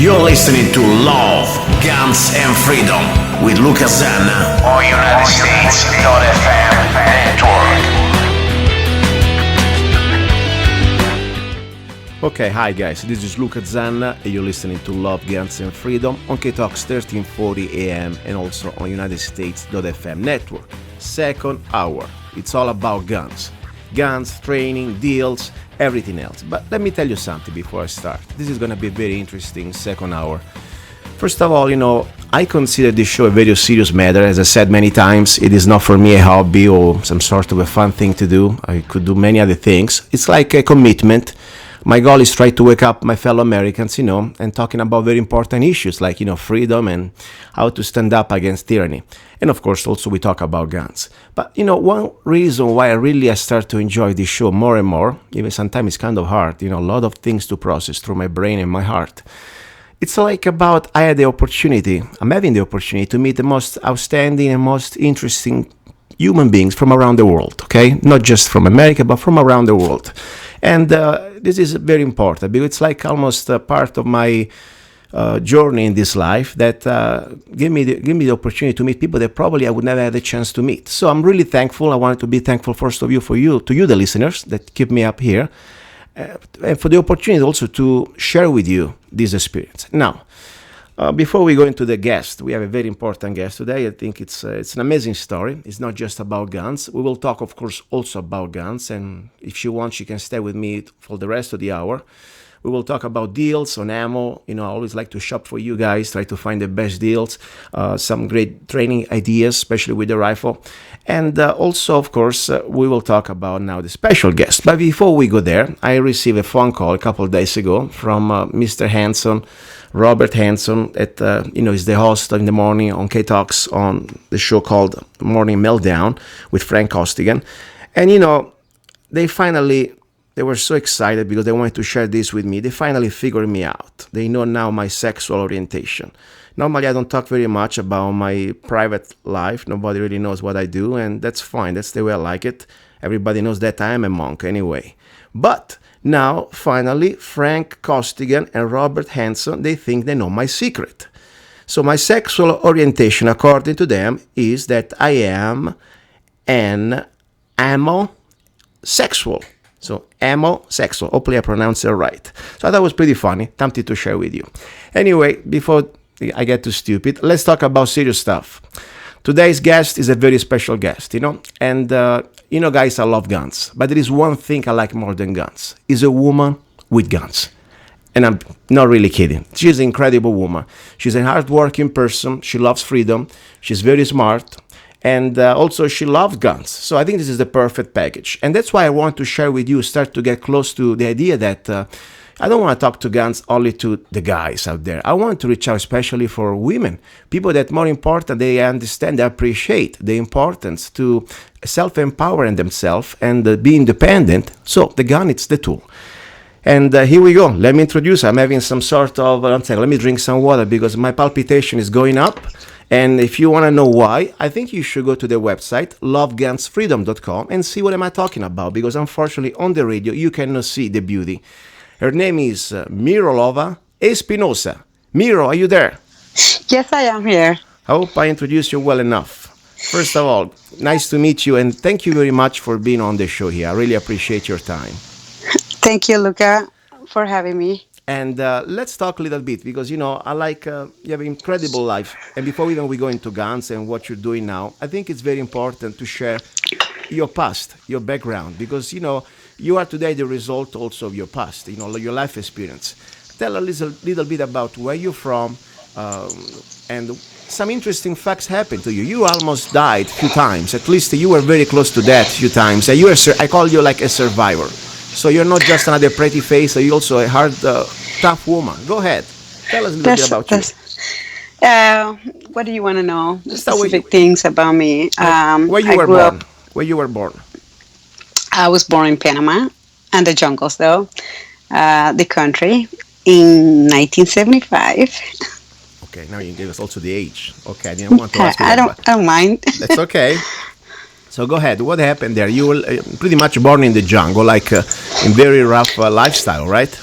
You're listening to Love, Guns and Freedom with Luca Zanna on United States.fm network. Okay, hi guys, this is Luca Zanna and you're listening to Love, Guns and Freedom on K-Talks 1340 AM and also on United States.fm network. Second hour, it's all about guns. Guns, training, deals, everything else. But let me tell you something before I start. This is going to be a very interesting second hour. First of all, I consider this show a very serious matter. As I said many times, it is not for me a hobby or some sort of a fun thing to do. I could do many other things. It's like a commitment. My goal is try to wake up my fellow Americans, and talking about very important issues like, freedom and how to stand up against tyranny. And of course, also we talk about guns. But, one reason why I start to enjoy this show more and more, even sometimes it's kind of hard, a lot of things to process through my brain and my heart. It's like I'm having the opportunity to meet the most outstanding and most interesting human beings from around the world, okay? Not just from America, but from around the world. And this is very important because it's like almost a part of my journey in this life that give me the opportunity to meet people that probably I would never have the chance to meet. So I'm really thankful. I wanted to be thankful first of you to you, the listeners that keep me up here, and for the opportunity also to share with you this experience. Now, before we go into the guest, we have a very important guest today. I think it's an amazing story. It's not just about guns. We will talk, of course, also about guns. And if she wants, she can stay with me for the rest of the hour. We will talk about deals on ammo. I always like to shop for you guys, try to find the best deals, some great training ideas, especially with the rifle. And also, of course, we will talk about now the special guest. But before we go there, I received a phone call a couple of days ago from Mr. Hanson, Robert Hanson, is the host in the morning on K-Talks on the show called Morning Meltdown with Frank Costigan. And, they were so excited because they wanted to share this with me. They finally figured me out. They know now my sexual orientation. Normally, I don't talk very much about my private life. Nobody really knows what I do, and that's fine. That's the way I like it. Everybody knows that I am a monk anyway. But now, finally, Frank Costigan and Robert Hanson, they think they know my secret. So my sexual orientation, according to them, is that I am an ammo-sexual. So, ammo-sexual. Hopefully I pronounced it right. So that was pretty funny. Tempted to share with you. Anyway, before I get too stupid, let's talk about serious stuff. Today's guest is a very special guest, And, guys, I love guns. But there is one thing I like more than guns. Is a woman with guns. And I'm not really kidding. She's an incredible woman. She's a hardworking person. She loves freedom. She's very smart. And also she loves guns. So I think this is the perfect package. And that's why I want to share with you, start to get close to the idea that I don't want to talk to guns only to the guys out there. I want to reach out especially for women. People that more important, they understand, they appreciate the importance to self-empowering themselves and be independent. So the gun, it's the tool. And here we go. Let me introduce. I'm having some sort of, let me drink some water because my palpitation is going up. And if you want to know why, I think you should go to the website, lovegunsfreedom.com, and see what am I talking about. Because unfortunately, on the radio, you cannot see the beauty. Her name is Miroslava Espinosa. Miro, are you there? Yes, I am here. I hope I introduced you well enough. First of all, nice to meet you, and thank you very much for being on the show here. I really appreciate your time. Thank you, Luca, for having me. And let's talk a little bit because, I like you have an incredible life. And before even we go into guns and what you're doing now, I think it's very important to share your past, your background, because, you are today the result also of your past, your life experience. Tell a little bit about where you're from and some interesting facts happened to you. You almost died a few times. At least you were very close to death a few times. And I call you like a survivor. So you're not just another pretty face, you're also a hard, tough woman. Go ahead. Tell us a little bit about you. What do you want to know? Specific things about me. Where you were born. Where you were born. I was born in Panama, and the jungles, though. The country, in 1975. Okay, now you gave us also the age. Okay, I didn't want to ask you I don't mind. That's okay. So go ahead. What happened there? You were pretty much born in the jungle, like in very rough lifestyle, right?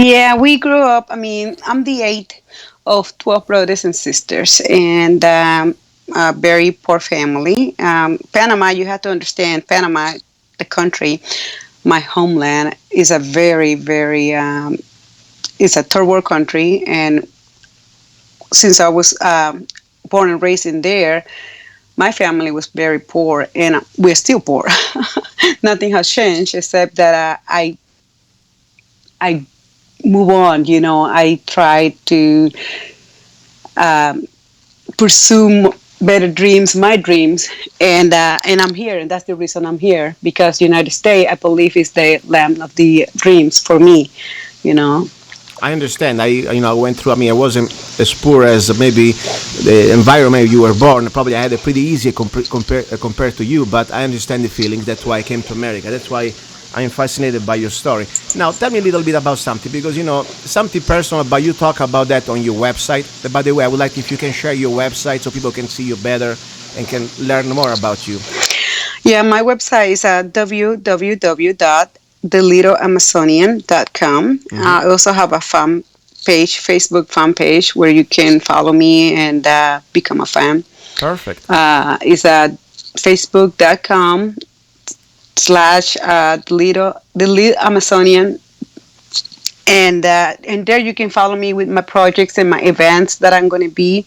Yeah, we grew up. I mean, I'm the eighth of 12 brothers and sisters, and a very poor family. Panama, you have to understand, Panama, the country, my homeland, is a very, very, it's a third world country. And since I was born and raised in there, my family was very poor, and we're still poor. Nothing has changed except that I move on. I try to um, pursue better dreams, my dreams, and I'm here, and that's the reason I'm here, because United States, I believe, is the land of the dreams for me. You know. I understand. I went through. I mean, I wasn't as poor as maybe the environment you were born. Probably I had a pretty easy compared to you, but I understand the feelings. That's why I came to America. That's why I'm fascinated by your story. Now, tell me a little bit about something, because something personal about you. Talk about that on your website. By the way, I would like if you can share your website so people can see you better and can learn more about you. Yeah, my website is www.thelittleamazonian.com. I also have a fan page, Facebook fan page, where you can follow me and become a fan. Perfect. It's at facebook.com/the little Amazonian, and there you can follow me with my projects and my events that I'm going to be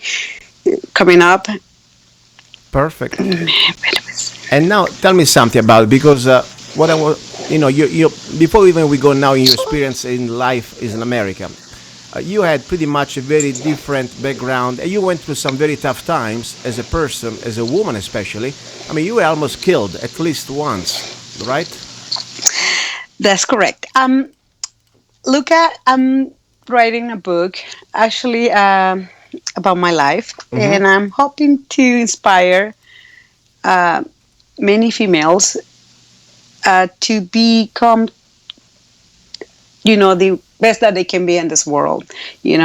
coming up. Perfect. And now tell me something about it, because what I was, you before even we go now in your experience in life is in America. You had pretty much a very different background, and you went through some very tough times as a person, as a woman especially. I mean, you were almost killed at least once, right? That's correct. Luca, I'm writing a book actually about my life, Mm-hmm. and I'm hoping to inspire uh, many females to become, the best that they can be in this world,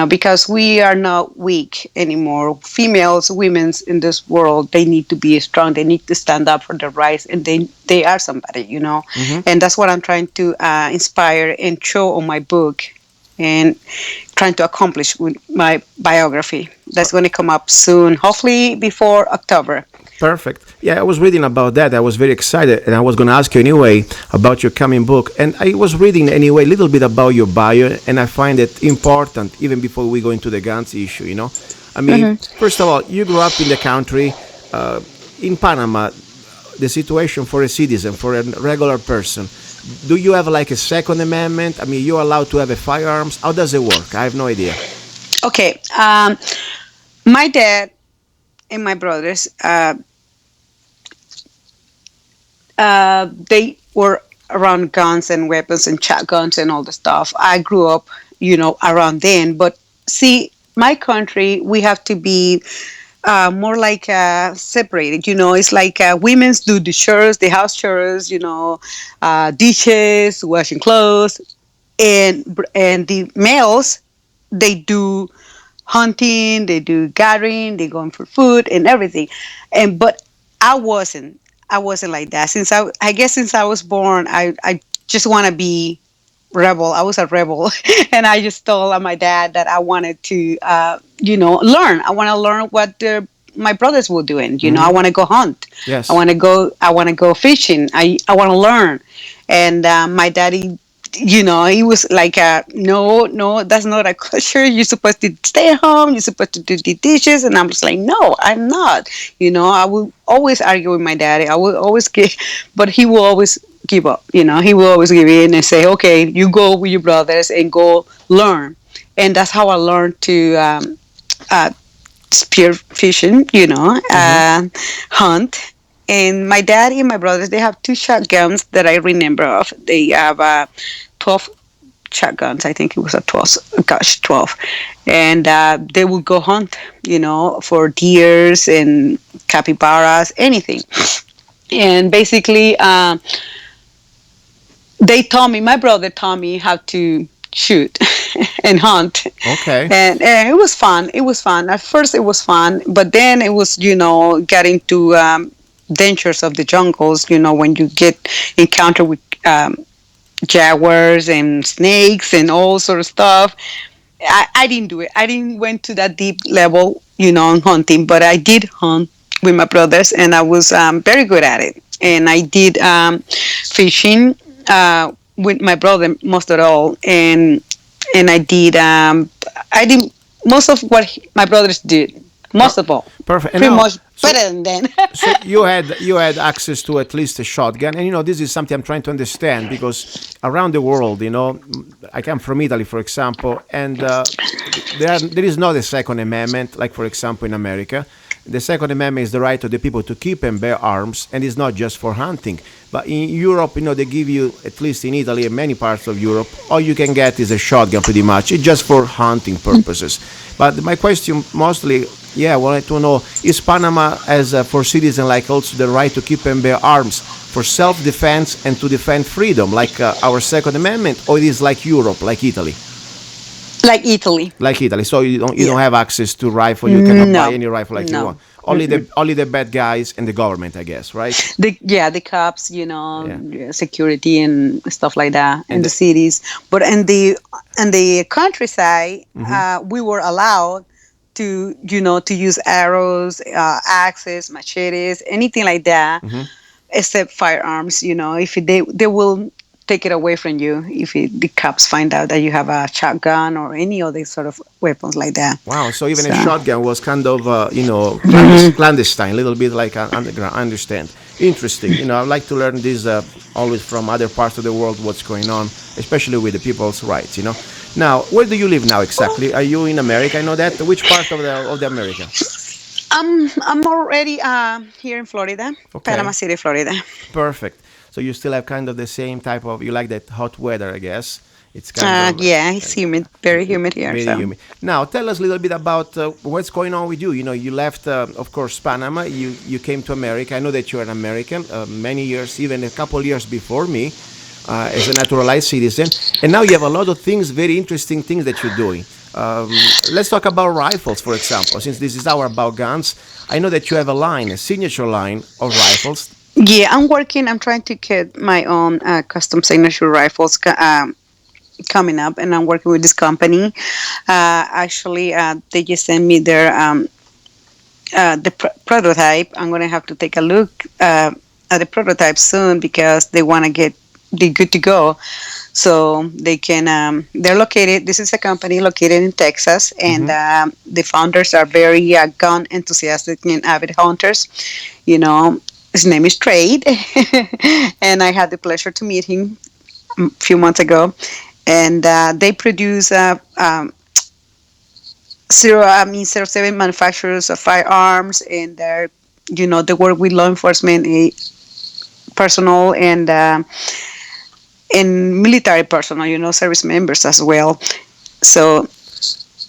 because we are not weak anymore. Females, women's in this world, they need to be strong. They need to stand up for their rights, and they are somebody. Mm-hmm. And that's what I'm trying to inspire and show on my book, and trying to accomplish with my biography that's going to come up soon, hopefully before October. Perfect. Yeah, I was reading about that. I was very excited, and I was going to ask you anyway about your coming book. And I was reading anyway a little bit about your bio, and I find it important even before we go into the guns issue. I mean, first of all, you grew up in the country, in Panama. The situation for a citizen, for a regular person. Do you have like a Second Amendment? I mean, you're allowed to have a firearms. How does it work? I have no idea. Okay, my dad and my brothers, they were around guns and weapons and shotguns and all the stuff. I grew up, around then. But see, my country, we have to be more like separated. It's like women's do the chores, the house chores, dishes, washing clothes, and the males, they do hunting, they do gathering, they going for food and everything. But I wasn't. I wasn't like that. I guess since I was born, I just want to be rebel. I was a rebel, and I just told my dad that I wanted to, learn. I want to learn what my brothers were doing. I want to go hunt. I Yes. want to go. I want to go fishing. I want to learn. And my daddy, he was like, no, no, that's not a culture. You're supposed to stay at home. You're supposed to do the dishes. And I'm just like, no, I'm not. I will always argue with my daddy. I will always get, but he will always give up. He will always give in and say, okay, you go with your brothers and go learn. And that's how I learned to uh, spear fishing, Mm-hmm. hunt. And my dad and my brothers, they have two shotguns that I remember of. They have 12 shotguns. I think it was a 12, gosh, 12. And they would go hunt, for deers and capybaras, anything. And basically, my brother taught me how to shoot and hunt. Okay. And it was fun. It was fun. At first, it was fun, but then it was, getting to dangers of the jungles, when you get encounter with jaguars and snakes and all sort of stuff. I didn't do it. I didn't went to that deep level, on hunting, but I did hunt with my brothers, and I was very good at it. And I did fishing with my brother most of all, and I did most of what my brothers did, Per- most of all, Perfect. And pretty now, much so better than them. so you had access to at least a shotgun, and this is something I'm trying to understand because around the world, I come from Italy, for example, and there is not a Second Amendment, like for example in America. The Second Amendment is the right of the people to keep and bear arms, and it's not just for hunting. But in Europe, they give you, at least in Italy and many parts of Europe, all you can get is a shotgun pretty much. It's just for hunting purposes. But my question mostly, I wanted to know, is Panama, as for citizens, like also the right to keep and bear arms for self-defense and to defend freedom, like our Second Amendment, or it is like Europe, like Italy? Like Italy. Like Italy, so you don't Yeah. have access to rifle. You cannot buy No. any rifle like you No. want. Only the bad guys and the government, I guess, right? The cops, Yeah. security and stuff like that in And the cities. But in the countryside, hmm we were allowed to use arrows, axes, machetes, anything like that, hmm except firearms. If they will take it away from you if the cops find out that you have a shotgun or any other sort of weapons like that. Wow. So even a So. shotgun was kind of clandestine, a little bit like underground. I understand. Interesting. I'd like to learn this always from other parts of the world what's going on, especially with the people's rights. Now, where do you live now exactly? Are you in America? I know that. Which part of the America? I'm already here in Florida, Panama Okay. City, Florida. Perfect. So you still have kind of the same type of, you like that hot weather, I guess. It's kind of Yeah, it's humid, very humid here. very So humid. Now, tell us a little bit about what's going on with you. You left, of course, Panama. You came to America. I know that you're an American, many years, even a couple years before me, as a naturalized citizen. And now you have a lot of things, very interesting things that you're doing. Let's talk about rifles, for example, since this is our about guns. I know that you have a line, a signature line of rifles. yeah, I'm trying to get my own custom signature rifles coming up, and I'm working with this company. Actually, they just sent me the prototype. I'm gonna have to take a look at the prototype soon because they want to get the good to go, so they can. They're located. This is a company located in Texas, and hmm the founders are very gun enthusiastic and avid hunters. You know, his name is Trade, and I had the pleasure to meet him a few months ago, and they produce zero seven manufacturers of firearms, and they work with law enforcement personnel and military personnel, service members as well. So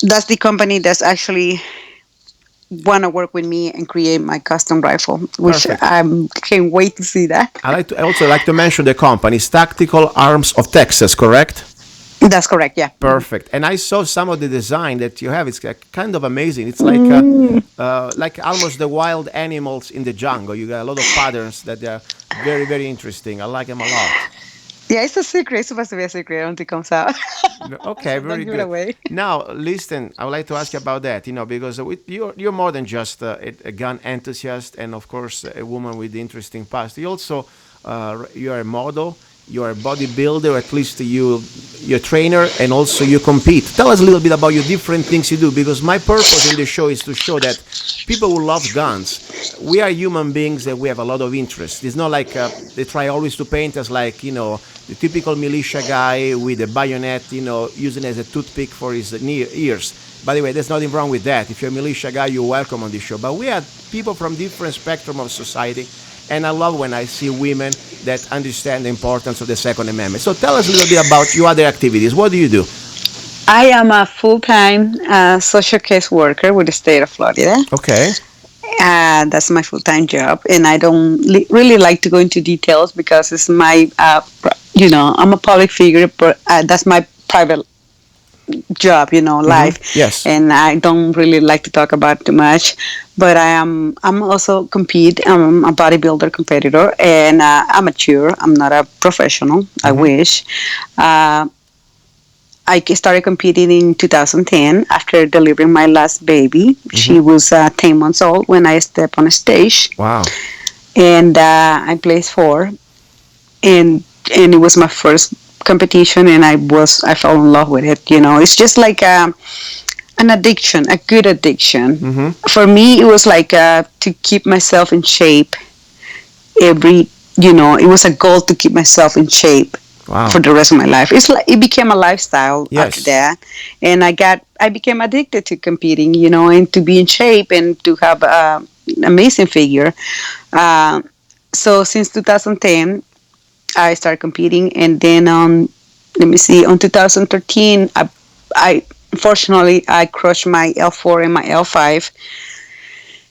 that's the company that's actually want to work with me and create my custom rifle, which Perfect. I can't wait to see that. I also like to mention the company, it's Tactical Arms of Texas, correct? That's correct, yeah. Perfect. And I saw some of the design that you have. It's kind of amazing. It's like almost the wild animals in the jungle. You got a lot of patterns that are very, very interesting. I like them a lot. Yeah, it's a secret. It's supposed to be a secret until it comes out. Okay, So don't very give it good. away. Now, listen, I would like to ask you about that, because you're more than just a gun enthusiast and, of course, a woman with interesting past. You also, you're a model, you're a bodybuilder, at least you're a trainer, and also you compete. Tell us a little bit about your different things you do, because my purpose in the show is to show that people who love guns, we are human beings and we have a lot of interest. It's not like they try always to paint us like, the typical militia guy with a bayonet, using as a toothpick for his ears. By the way, there's nothing wrong with that. If you're a militia guy, you're welcome on this show. But we are people from different spectrum of society, and I love when I see women that understand the importance of the Second Amendment. So tell us a little bit about your other activities. What do you do? I am a full-time social case worker with the state of Florida. Okay. That's my full-time job, and I don't really like to go into details because it's I'm a public figure, but that's my private job, life, Yes. and I don't really like to talk about it too much. but I'm also compete. I'm a bodybuilder competitor and amateur. I'm not a professional. I Mm-hmm. wish. Uh, I started competing in 2010 after delivering my last baby. Mm-hmm. She was 10 months old when I stepped on a stage, Wow. and I placed four, and and it was my first competition, and I fell in love with it. It's just like an addiction, a good addiction. Mm-hmm. For me, it was like to keep myself in shape every. It was a goal to keep myself in shape Wow. for the rest of my life. It's like it became a lifestyle after Yes. that, and I became addicted to competing, and to be in shape and to have an amazing figure. Uh, so since 2010, I started competing, and then on let me see, on 2013, I unfortunately I crushed my L4 and my L5,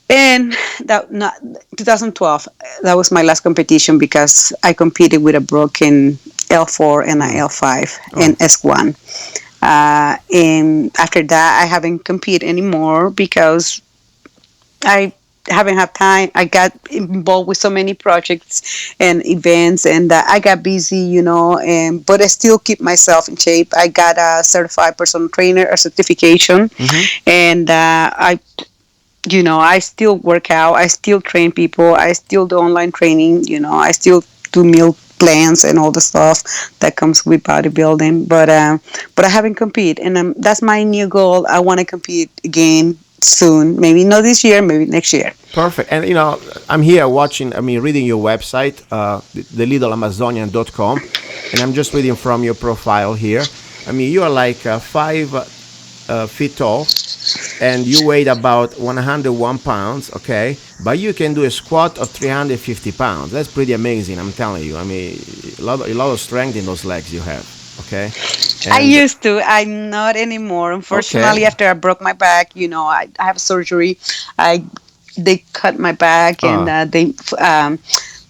and that not 2012. That was my last competition because I competed with a broken L4 and a Mm. L5 Oh. and S1. And after that, I haven't competed anymore because I haven't had time. I got involved with so many projects and events, and I got busy, And but I still keep myself in shape. I got a certified personal trainer, a certification, Mm-hmm. and I still work out. I still train people. I still do online training. I still do meal plans and all the stuff that comes with bodybuilding. But I haven't competed, and that's my new goal. I want to compete again soon. Maybe not this year. Maybe next year. Perfect. And I'm here watching, reading your website, thelittleamazonian.com, and I'm just reading from your profile here. You are like 5 feet tall, and you weigh about 101 pounds, okay? But you can do a squat of 350 pounds. That's pretty amazing, I'm telling you. A lot of strength in those legs you have, okay? I And, used to. I'm not anymore. okay. Unfortunately, after I broke my back, I have surgery. I They cut my back and Uh, they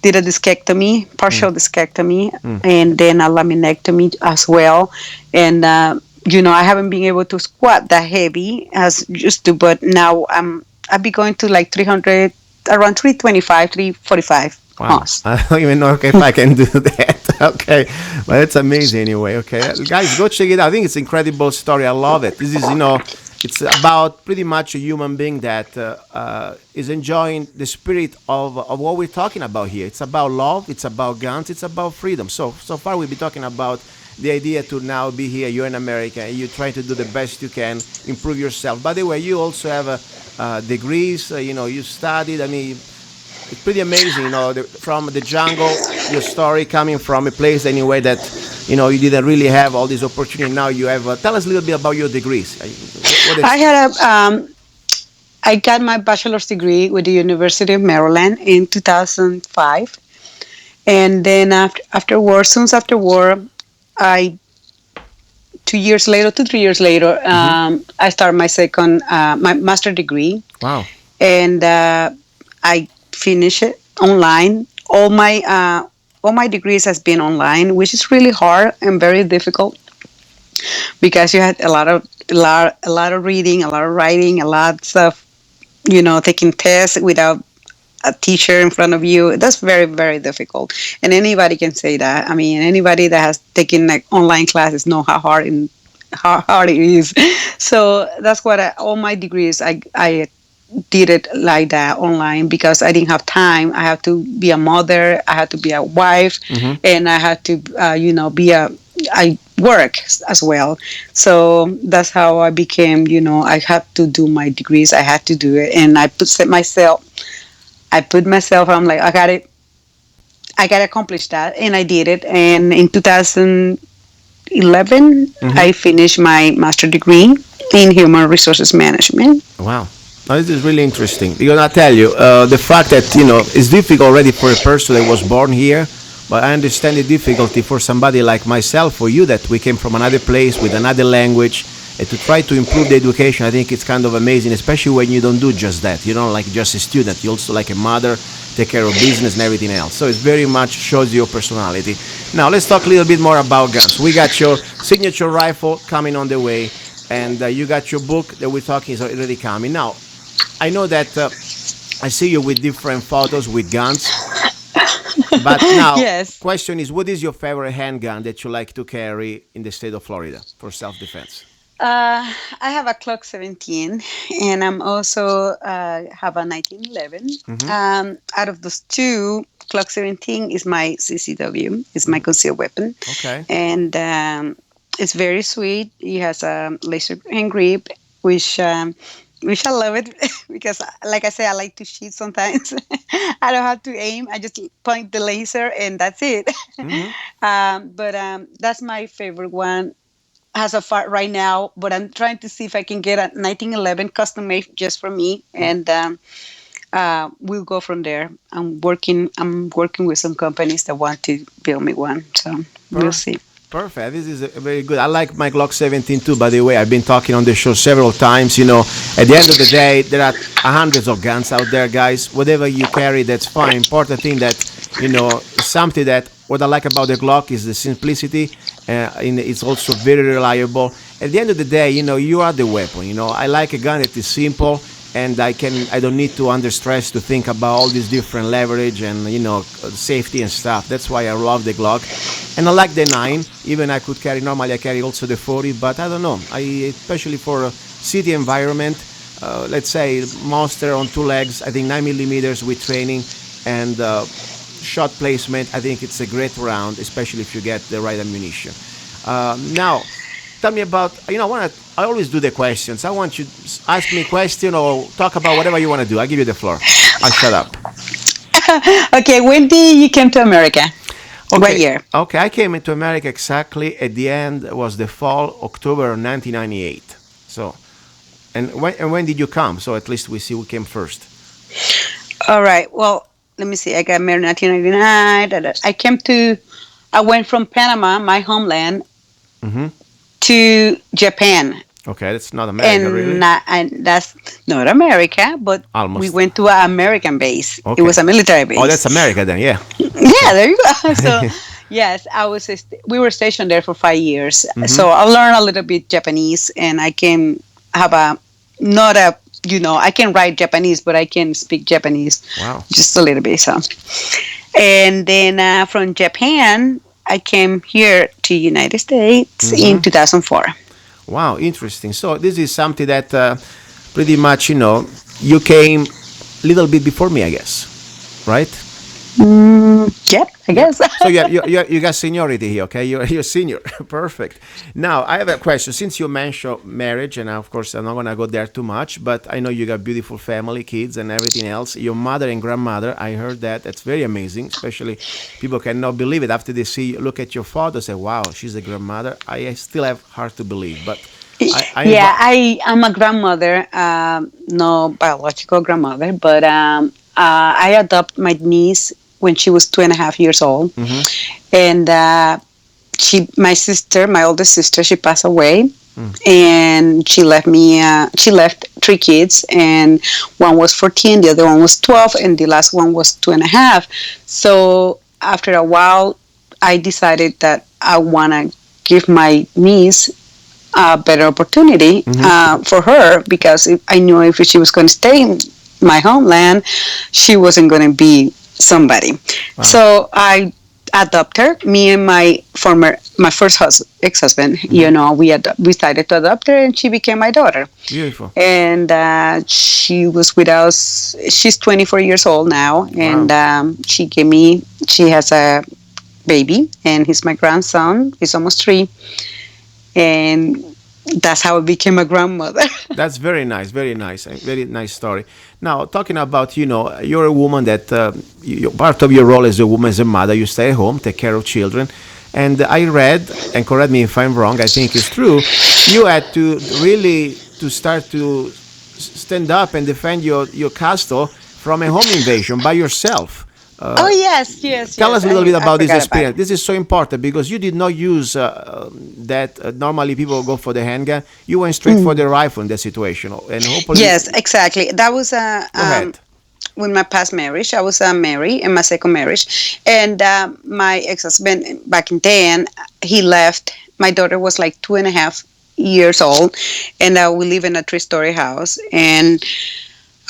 did a discectomy, mm, partial discectomy, mm. and then a laminectomy as well. And I haven't been able to squat that heavy as used to, but now I'll be going to like 300, around 325, 345 Wow. pounds. I don't even know okay, if I can do that. Okay. But it's amazing anyway. Okay. Guys, go check it out. I think it's an incredible story. I love it. This is, it's about pretty much a human being that is enjoying the spirit of what we're talking about here. It's about love. It's about guns. It's about freedom. So far, we've been talking about the idea to now be here. You're in America and you're trying to do the best you can, improve yourself. By the way, you also have degrees. You studied. It's pretty amazing, from the jungle, your story coming from a place anyway that, you didn't really have all these opportunities. Now you have. Tell us a little bit about your degrees. What I is? had I got my bachelor's degree with the University of Maryland in 2005, and then afterwards, soon after war, I 2 years later, 3 years later, Hmm. I started my master degree, Wow. and I finished it online. All my degrees has been online, which is really hard and very difficult because you had a lot of reading, a lot of writing, a lot of taking tests without a teacher in front of you. That's very, very difficult, and anybody can say that. I mean, anybody that has taken like online classes know how hard it is. So that's what all my degrees I did it like that online because I didn't have time. I had to be a mother, I had to be a wife, Hmm. and I had to be I work as well. So that's how I became. I had to do my degrees. I had to do it, and I put myself. I'm like, I got to accomplish that, and I did it. And in 2011, Hmm. I finished my master degree in human resources management. Wow. Now, this is really interesting because I tell you, the fact that it's difficult already for a person that was born here, but I understand the difficulty for somebody like myself, for you that we came from another place with another language, and to try to improve the education. I think it's kind of amazing, especially when you don't do just that. You don't like just a student. You also like a mother, take care of business and everything else. So it very much shows your personality. Now let's talk a little bit more about guns. We got your signature rifle coming on the way, and you got your book that we're talking is already coming. Now, I know that I see you with different photos with guns, but now Yes. question is, what is your favorite handgun that you like to carry in the state of Florida for self-defense? I have a Clock 17, and I'm also have a 1911. Mm-hmm. Out of those two, Clock 17 is my CCW, is my concealed weapon, Okay. and it's very sweet. It has a laser hand grip, which which I love it because, like I say, I like to cheat sometimes. I don't have to aim. I just point the laser, and that's it. Mm-hmm. But that's my favorite one as of right now, but I'm trying to see if I can get a 1911 custom made just for me, and we'll go from there. I'm working with some companies that want to build me one, so we'll Per- see. Perfect. This is a very good. I like my Glock 17 too. By the way, I've been talking on the show several times. At the end of the day, there are hundreds of guns out there, guys. Whatever you carry, that's fine. Important thing that is something that what I like about the Glock is the simplicity. It's also very reliable. At the end of the day, you are the weapon. I like a gun that is simple and I don't need to under stress to think about all these different leverage and safety and stuff. That's why I love the Glock, and I like the 9. Even I could carry normally I carry also the 40, but I don't know. I especially for a city environment, let's say monster on two legs. I think 9 millimeters with training and shot placement. I think it's a great round, especially if you get the right ammunition. Now, tell me about. I always do the questions. I want you to ask me a question or talk about whatever you want to do. I'll give you the floor. I'll shut up. Okay, when did you came to America? What Okay. year? Okay. I came into America exactly at the end was the fall October 1998. So, and when did you come? So at least we see who came first. All right. Well, let me see. I got married in 1999. I went from Panama, my homeland, Mm-hmm. to Japan. Okay, that's not America And, really. and that's not America, but we Almost. went to an American base. It Okay. was a military Oh, that's base. America then. Yeah. Yeah, there you go. So, yes, we were stationed there for 5 years. Mm-hmm. So I learned a little bit Japanese, and I can have a not a I can write Japanese, but I can speak Japanese Wow. just a little bit. So, and then from Japan, I came here to United States in Mm-hmm. 2004. Wow, interesting. So this is something that pretty much, you came a little bit before me, I guess, right? Yep, I Yeah. guess. So you got seniority here, okay? You're senior. Perfect. Now I have a question. Since you mentioned marriage, and of course I'm not gonna go there too much, but I know you got beautiful family, kids, and everything else. Your mother and grandmother, I heard that. That's very amazing. Especially people cannot believe it after they look at your father, say, "Wow, she's a grandmother." I still have hard to believe, but I Yeah, invite. I'm a grandmother, no biological grandmother, but I adopted my niece when she was 2.5 years old, Mm-hmm. and my sister, my oldest sister, she passed away, and she left me. She left 3 kids, and one was 14, the other one was 12, and the last one was 2.5. So after a while, I decided that I want to give my niece a better opportunity Mm-hmm. for her, because I knew if she was going to stay in my homeland, she wasn't going to be somebody. Wow. So I adopted her. Me and my first ex-husband, Mm-hmm. we decided to adopt her, and she became my daughter. Beautiful. And she was with us. She's 24 years old now, and Wow. she has a baby, and he's my grandson. He's almost 3, and that's how I became a grandmother. That's very nice, very nice, a very nice story. Now, talking about, you're a woman that part of your role as a woman, as a mother, you stay at home, take care of children. And I read, and correct me if I'm wrong, I think it's true, you had to really to start to stand up and defend your castle from a home invasion by yourself. Oh yes, yes, Tell yes. us a little bit I about this forgot about it. experience. This is so important because you did not use that. Normally, people go for the handgun. You went straight for the rifle in that situation, and hopefully, Yes, exactly. That was go ahead. with my past marriage. I was married in my second marriage, and my ex-husband back in then, he left. My daughter was like 2.5 years old, and we live in a 3-story house. And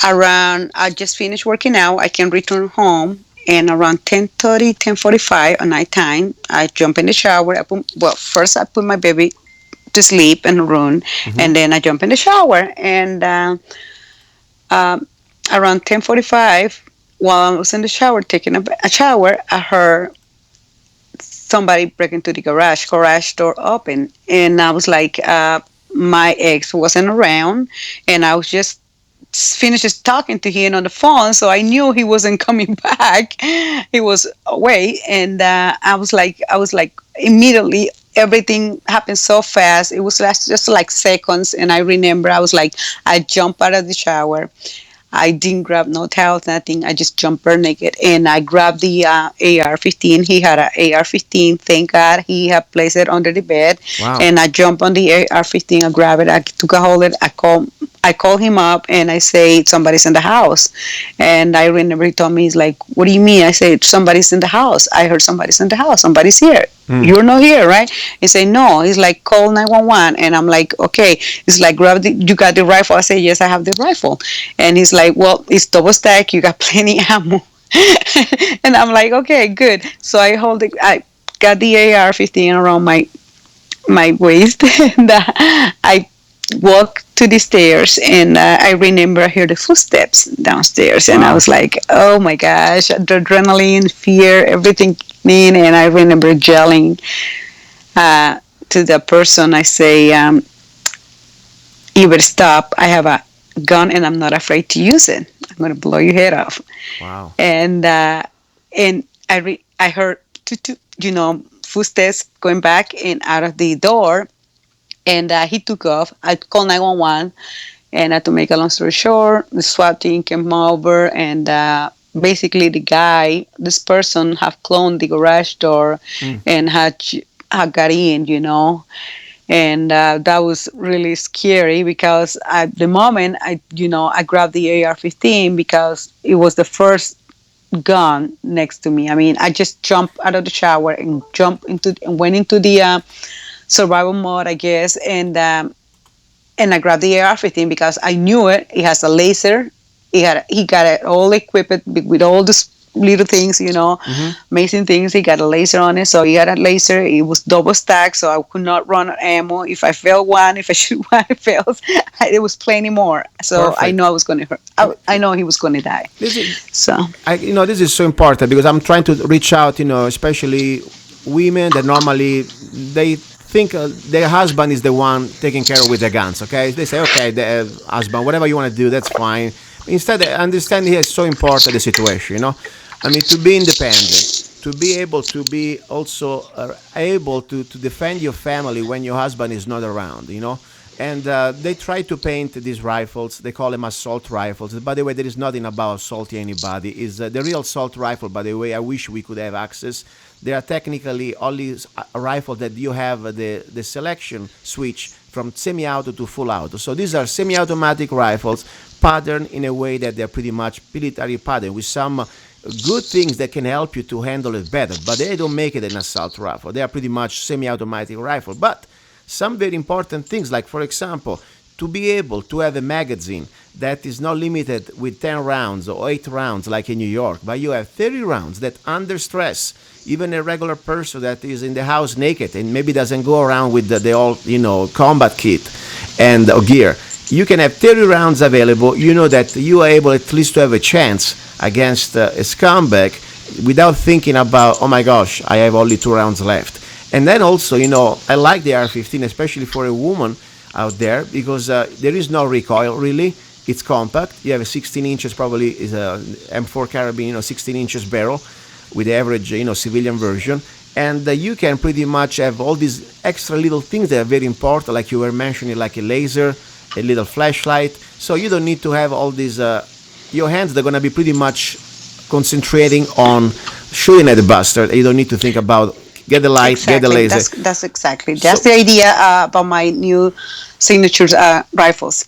Around, I just finished working out. I can return home, and around 10:30, 10:45 at night time, I jump in the shower. Well, first I put my baby to sleep in the room, Hmm. and then I jump in the shower. And um, around 10:45, while I was in the shower taking a shower, I heard somebody break into the garage door open, and I was like, my ex wasn't around, and I was just finished talking to him on the phone, so I knew he wasn't coming back. He was away, and I was like, immediately everything happened so fast. It was just like seconds, and I remember I was like, I jumped out of the shower. I didn't grab no towels, nothing. I just jumped bare naked, and I grabbed the AR-15. He had an AR-15. Thank God he had placed it under the bed, Wow. and I jumped on the AR-15. I grabbed it. I took a hold of it. I called him up, and I say somebody's in the house. And I remember he told me, he's like, "What do you mean?" I said, "Somebody's in the house. I heard somebody's in the house. Somebody's here. Mm. You're not here, right?" He said, "No." He's like, "Call 911." And I'm like, "Okay." He's like, "Grab you got the rifle?" I say, "Yes, I have the rifle." And he's like, "Well, it's double stack. You got plenty ammo." And I'm like, "Okay, good." So I got the AR-15 around my waist, and I walked to the stairs, and I remember I heard the footsteps downstairs, and I Wow. was like, "Oh my gosh!" The adrenaline, fear, everything in, and I remember yelling to the person. I say, "You better stop! I have a gun, and I'm not afraid to use it. I'm gonna blow your head off." Wow. And I heard footsteps going back and out of the door, and he took off. I called 911, and to make a long story short, the SWAT team came over, and basically this person, have cloned the garage door Mm. and had got in, and that was really scary because at the moment I grabbed the AR-15 because it was the first gun next to me. I mean, I just jumped out of the shower and went into the survival mode, I guess, and I grabbed the AR-15 because I knew it. It has a laser. He got it all equipped with all these little things, Hmm. amazing things. He got a laser on it, so he had a laser. It was double stacked, so I could not run out of ammo. If I fail one, if I shoot one, it fails. It was plenty more. So I Perfect. know I was going to hurt. And I know he was going to die. this is, So this is so important because I'm trying to reach out, especially women that normally they think their husband is the one taking care of with the guns. Okay, they say, okay, the husband, whatever you want to do, that's fine. Instead, I understand here is so important the situation. I mean, to be independent, to be able to be also able to defend your family when your husband is not around. And they try to paint these rifles. They call them assault rifles. By the way, there is nothing about assaulting anybody. Is the real assault rifle? By the way, I wish we could have access. They are technically only a rifle that you have the selection switch from semi-auto to full auto. So these are semi-automatic rifles patterned in a way that they're pretty much military pattern with some good things that can help you to handle it better. But they don't make it an assault rifle. They are pretty much semi-automatic rifle. But some very important things, like for example, to be able to have a magazine that is not limited with 10 rounds or 8 rounds like in New York, but you have 30 rounds that under stress, even a regular person that is in the house naked and maybe doesn't go around with the old, combat kit and gear, you can have 30 rounds available. You know that you are able at least to have a chance against a scumbag without thinking about, oh my gosh, I have only 2 rounds left. And then also, I like the R15, especially for a woman out there, because there is no recoil really. It's compact. You have a 16 inches, probably is a M4 carabine, 16 inches barrel with the average, civilian version. And you can pretty much have all these extra little things that are very important, like you were mentioning, like a laser, a little flashlight. So you don't need to have all these. Your hands, they're going to be pretty much concentrating on shooting at the bastard. You don't need to think about get the light, get the exactly, laser. that's exactly So that's the idea about my new signatures rifles.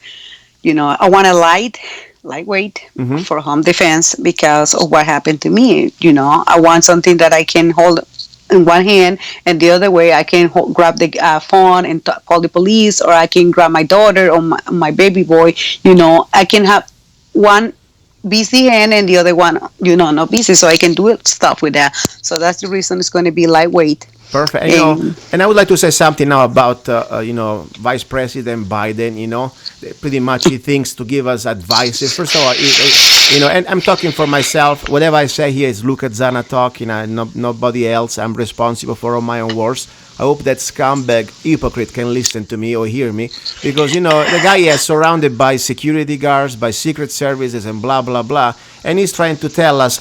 I want a lightweight mhm. for home defense because of what happened to me. I want something that I can hold in one hand, and the other way I can grab the phone and call the police, or I can grab my daughter or my baby boy. I can have one busy hand and the other one, not busy, so I can do stuff with that. So that's the reason it's going to be lightweight. Perfect. And And I would like to say something now about, Vice President Biden. Pretty much he thinks to give us advices. First of all, and I'm talking for myself. Whatever I say here is Luca Zanna talking, nobody else. I'm responsible for all my own words. I hope that scumbag hypocrite can listen to me or hear me, because the guy is surrounded by security guards, by secret services, and blah blah blah, and he's trying to tell us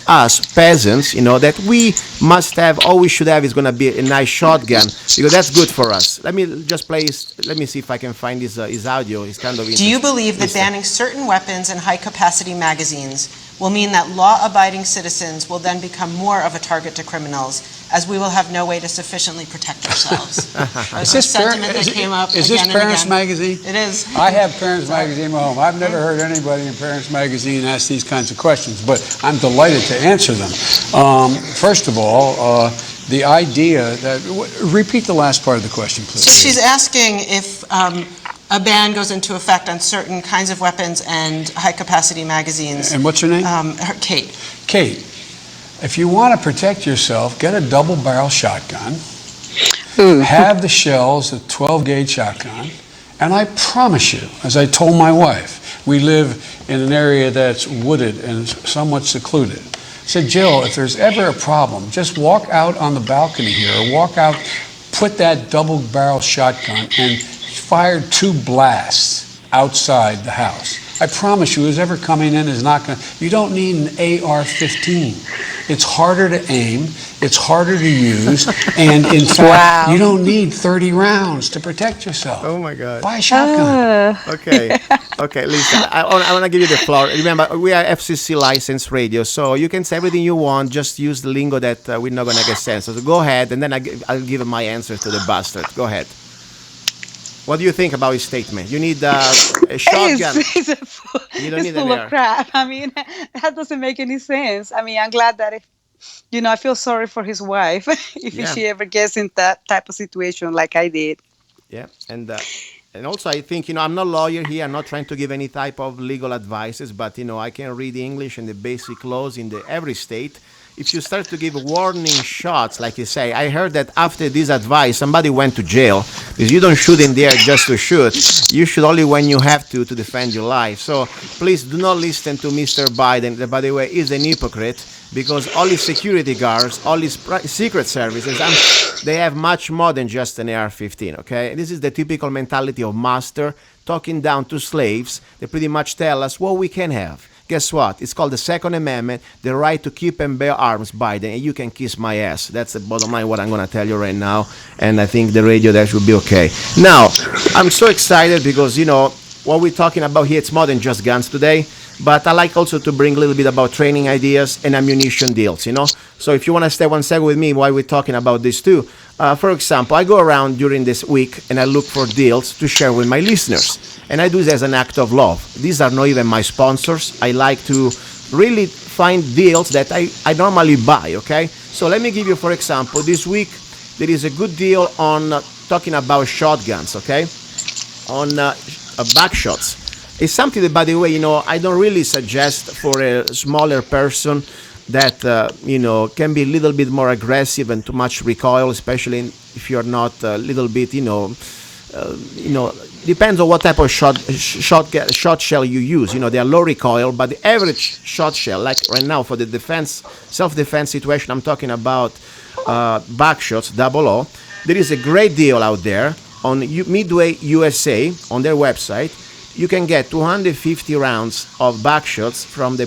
peasants, that we must have, all we should have is going to be a nice shotgun, because that's good for us. Let me just play. Let me see if I can find his audio. It's kind of Do you interesting. believe that Listen. banning certain weapons and high-capacity magazines will mean that law-abiding citizens will then become more of a target to criminals, as we will have no way to sufficiently protect ourselves? That's a sentiment that came up Is again this and Parents again. Magazine? It is. I have Parents Magazine in my home. I've never heard anybody in Parents Magazine ask these kinds of questions, but I'm delighted to answer them. First of all, the idea that, repeat the last part of the question, please. So she's asking if a ban goes into effect on certain kinds of weapons and high-capacity magazines. And what's her name? Kate. Kate, if you want to protect yourself, get a double-barrel shotgun, have the shells, a 12-gauge shotgun, and I promise you, as I told my wife, we live in an area that's wooded and somewhat secluded. I said, Jill, if there's ever a problem, just walk out on the balcony here, or walk out, put that double-barrel shotgun, and fire 2 blasts outside the house. I promise you, who's ever coming in is not going to... You don't need an AR-15. It's harder to aim, it's harder to use, and in fact, you don't need 30 rounds to protect yourself. Oh my God. Buy a shotgun. Okay, listen, I want to give you the floor. Remember, we are FCC licensed radio, so you can say everything you want, just use the lingo that we're not going to get sense. So go ahead, and then I'll give my answer to the bastard. Go ahead. What do you think about his statement? You need a shotgun. You don't need an full AR. of crap. I mean, that doesn't make any sense. I mean, I'm glad that I feel sorry for his wife if Yeah. she ever gets in that type of situation like I did. Yeah, and also I think I'm not a lawyer here. I'm not trying to give any type of legal advices, but I can read English and the basic laws in every state. If you start to give warning shots, like you say, I heard that after this advice, somebody went to jail because you don't shoot in the air just to shoot. You shoot only when you have to defend your life. So please do not listen to Mr. Biden, that, by the way, is an hypocrite, because all his security guards, all his secret services, they have much more than just an AR-15, okay? This is the typical mentality of master talking down to slaves. They pretty much tell us what we can have. Guess what? It's called the Second Amendment, the right to keep and bear arms, Biden, and you can kiss my ass. That's the bottom line, what I'm going to tell you right now, and I think the radio there should be okay. Now, I'm so excited because, what we're talking about here, it's more than just guns today, but I like also to bring a little bit about training ideas and ammunition deals, So if you want to stay 1 second with me while we're talking about this too, for example, I go around during this week and I look for deals to share with my listeners. And I do this as an act of love. These are not even my sponsors. I like to really find deals that I normally buy, okay? So let me give you, for example, this week there is a good deal on talking about shotguns, okay? On back shots. It's something that, by the way, I don't really suggest for a smaller person that, can be a little bit more aggressive and too much recoil, especially if you're not a little bit, depends on what type of shot shell you use. They are low recoil, but the average shot shell, like right now for the self-defense situation, I'm talking about back shots, 00. There is a great deal out there on Midway USA, on their website. You can get 250 rounds of back shots from the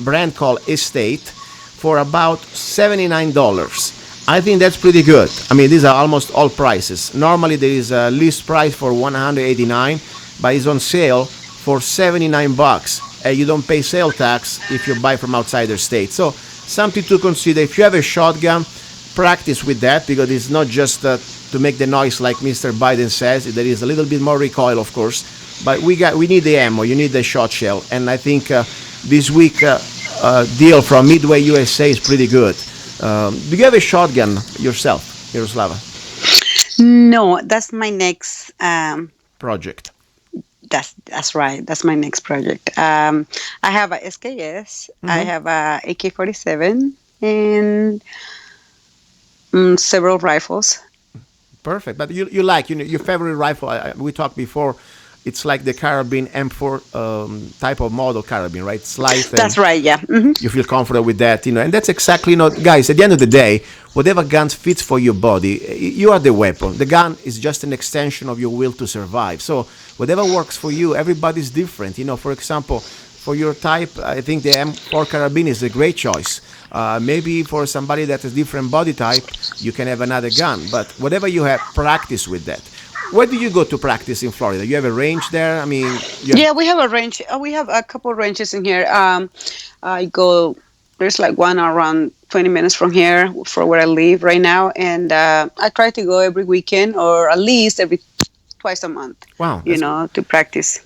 brand called Estate for about $79. I think that's pretty good. I mean, these are almost all prices. Normally there is a list price for $189, but it's on sale for $79. And you don't pay sale tax if you buy from outside the state. So something to consider. If you have a shotgun, practice with that, because it's not just to make the noise like Mr. Biden says. There is a little bit more recoil, of course, but we need the ammo. You need the shot shell, and I think this week deal from Midway USA is pretty good. Do you have a shotgun yourself, Miroslava? No, that's my next Project. That's right. That's my next project. I have a SKS. I Hmm. have a AK-47 and several rifles. Perfect. But you like, your favorite rifle, we talked before, it's like the carabine M4 type of model carabine, right? It's light and That's right. Yeah. you feel comfortable with that, and that's exactly, guys, at the end of the day, whatever gun fits for your body, you are the weapon. The gun is just an extension of your will to survive. So whatever works for you, everybody's different. For example, for your type, I think the M4 carabine is a great choice. Maybe for somebody that has different body type, you can have another gun. But whatever you have, practice with that. Where do you go to practice in Florida? You have a range there? I mean, you have. Yeah, we have a range. We have a couple ranges in here. I go. There's like one around 20 minutes from here, for where I live right now, and I try to go every weekend or at least every twice a month. Wow, that's To practice.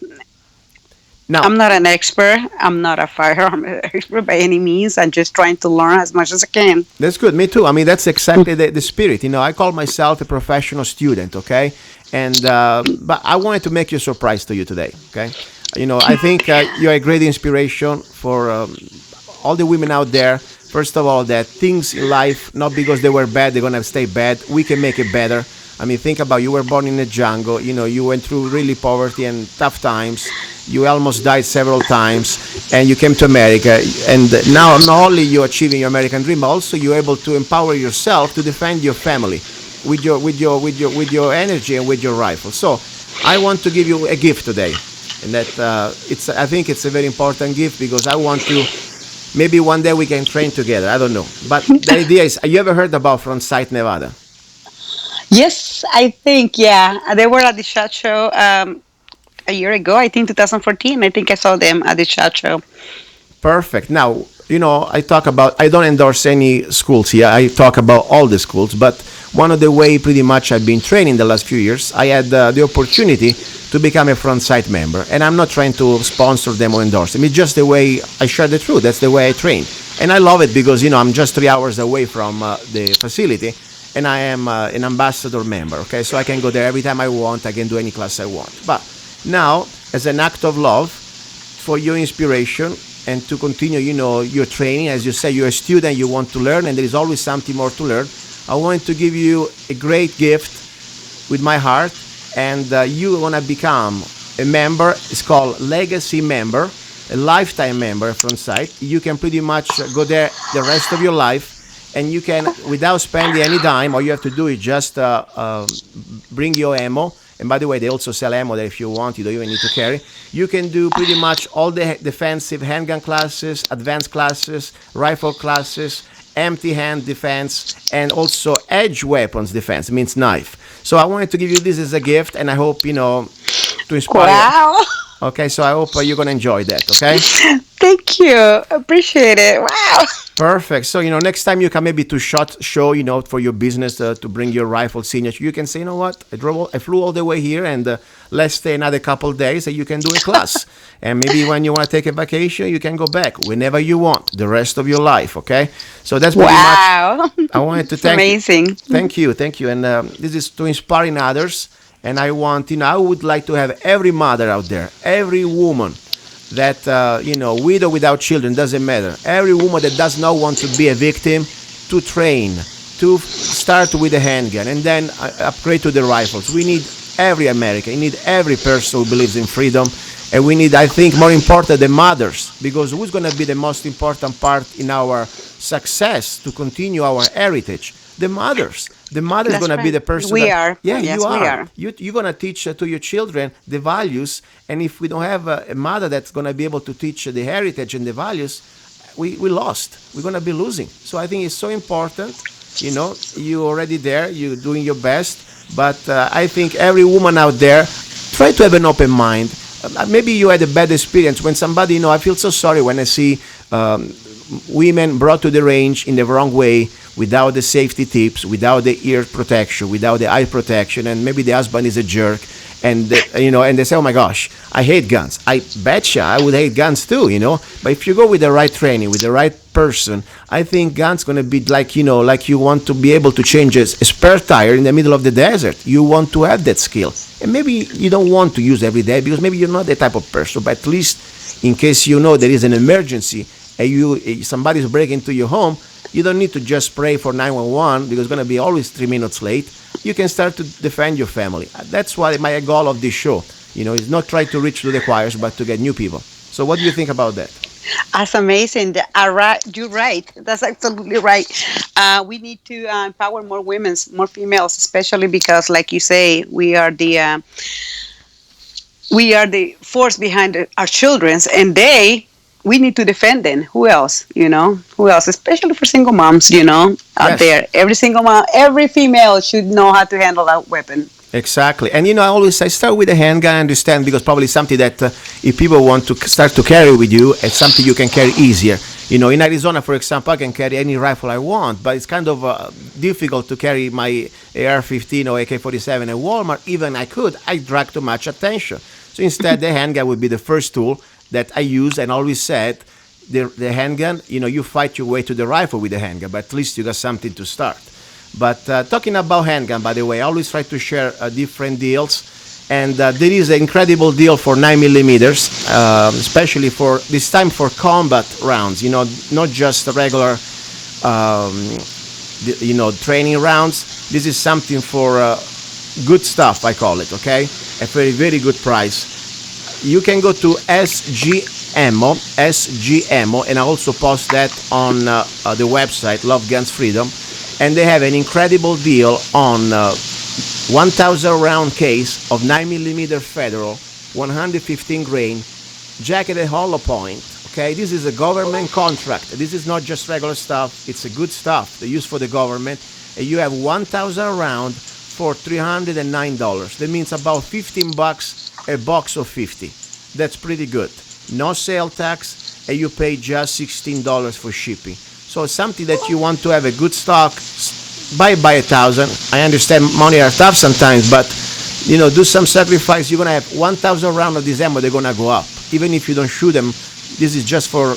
now. I'm not an expert. I'm not a firearm expert by any means. I'm just trying to learn as much as I can. That's good. Me too. I mean, that's exactly the spirit. I call myself a professional student, okay? And but I wanted to make you a surprise to you today, okay? I think you're a great inspiration for all the women out there. First of all, that things in life, not because they were bad, they're gonna stay bad. We can make it better. I mean, think about, you were born in a jungle. You went through really poverty and tough times. You almost died several times, and you came to America. And now, not only you achieving your American dream, but also you're able to empower yourself to defend your family with your energy and with your rifle. So, I want to give you a gift today, and that I think it's a very important gift, because I want to. Maybe one day we can train together. I don't know, but the idea is: you ever heard about Front Sight, Nevada? Yes, I think, yeah. They were at the SHOT Show a year ago, I think 2014. I think I saw them at the SHOT Show. Perfect. Now, I don't endorse any schools here. I talk about all the schools, but one of the way pretty much I've been training the last few years, I had the opportunity to become a front site member. And I'm not trying to sponsor them or endorse them. It's just the way I share the truth. That's the way I train. And I love it because, I'm just 3 hours away from the facility, and I am an ambassador member, okay? So I can go there every time I want. I can do any class I want. But now, as an act of love, for your inspiration, and to continue, your training. As you say, you're a student, you want to learn, and there is always something more to learn. I want to give you a great gift with my heart, and you want to become a member. It's called Legacy Member, a lifetime member from site. You can pretty much go there the rest of your life, and you can, without spending any dime, all you have to do is just bring your ammo. And by the way, they also sell ammo there if you want. You don't even need to carry. You can do pretty much all the defensive handgun classes, advanced classes, rifle classes, empty hand defense, and also edge weapons defense, means knife. So I wanted to give you this as a gift, and I hope, to inspire Wow. you. Okay, so I hope you're going to enjoy that, okay? Thank you. Appreciate it. Wow. Perfect. So, next time you come maybe to SHOT Show, for your business to bring your rifle signature, you can say, what, I flew all the way here, and let's stay another couple of days, and you can do a class. And maybe when you want to take a vacation, you can go back whenever you want, the rest of your life, okay? So that's pretty Wow. much, I wanted to thank Amazing. Thank you. And this is to inspiring others. And I want, I would like to have every mother out there, every woman that, with or without children, doesn't matter. Every woman that does not want to be a victim, to train, to start with a handgun, and then upgrade to the rifles. We need every American, we need every person who believes in freedom. And we need, I think, more important, the mothers, because who's going to be the most important part in our success to continue our heritage? The mothers. The mother is That's going to be right. the person. We are. Yeah, Yes, you we are. are. You're going to teach to your children the values. And if we don't have a mother that's going to be able to teach the heritage and the values, we lost. We're going to be losing. So I think it's so important. You're already there. You're doing your best. But I think every woman out there, try to have an open mind. Maybe you had a bad experience when somebody, I feel so sorry when I see women brought to the range in the wrong way, without the safety tips, without the ear protection, without the eye protection, and maybe the husband is a jerk, and and they say, "Oh my gosh, I hate guns." I betcha I would hate guns too, But if you go with the right training, with the right person, I think gun's gonna be like, like you want to be able to change a spare tire in the middle of the desert. You want to have that skill, and maybe you don't want to use every day because maybe you're not that type of person. But at least in case there is an emergency and somebody's breaking into your home, you don't need to just pray for 911 because it's gonna be always 3 minutes late. You can start to defend your family. That's why my goal of this show, is not try to reach to the choirs, but to get new people. So what do you think about that? That's amazing. You're right. That's absolutely right. We need to empower more women, more females, especially because, like you say, we are the force behind our childrens, and we need to defend them. Who else? Who else? Especially for single moms, out there. Every single mom, every female should know how to handle that weapon. Exactly. And I start with a handgun. I understand, because probably something that if people want to start to carry with you, it's something you can carry easier. In Arizona, for example, I can carry any rifle I want, but it's kind of difficult to carry my AR-15 or AK-47 at Walmart. Even I drag too much attention. So instead, the handgun would be the first tool that I use, and always said, the handgun, you fight your way to the rifle with the handgun, but at least you got something to start. But talking about handgun, by the way, I always try to share different deals. And there is an incredible deal for 9mm, especially for this time for combat rounds, not just the regular, training rounds. This is something for good stuff, I call it, okay? A very, very good price. You can go to SGMO, and I also post that on the website, Love Guns Freedom. And they have an incredible deal on 1,000 round case of 9mm Federal, 115 grain, jacketed hollow point. Okay, this is a government contract. This is not just regular stuff. It's a good stuff they use for the government. And you have 1,000 round for $309. That means about $15 a box of 50. That's pretty good. No sale tax, and you pay just $16 for shipping. So something that you want to have a good stock, buy 1,000. I understand money are tough sometimes, but do some sacrifice. You're gonna have 1,000 rounds of this ammo. They're gonna go up, even if you don't shoot them. This is just for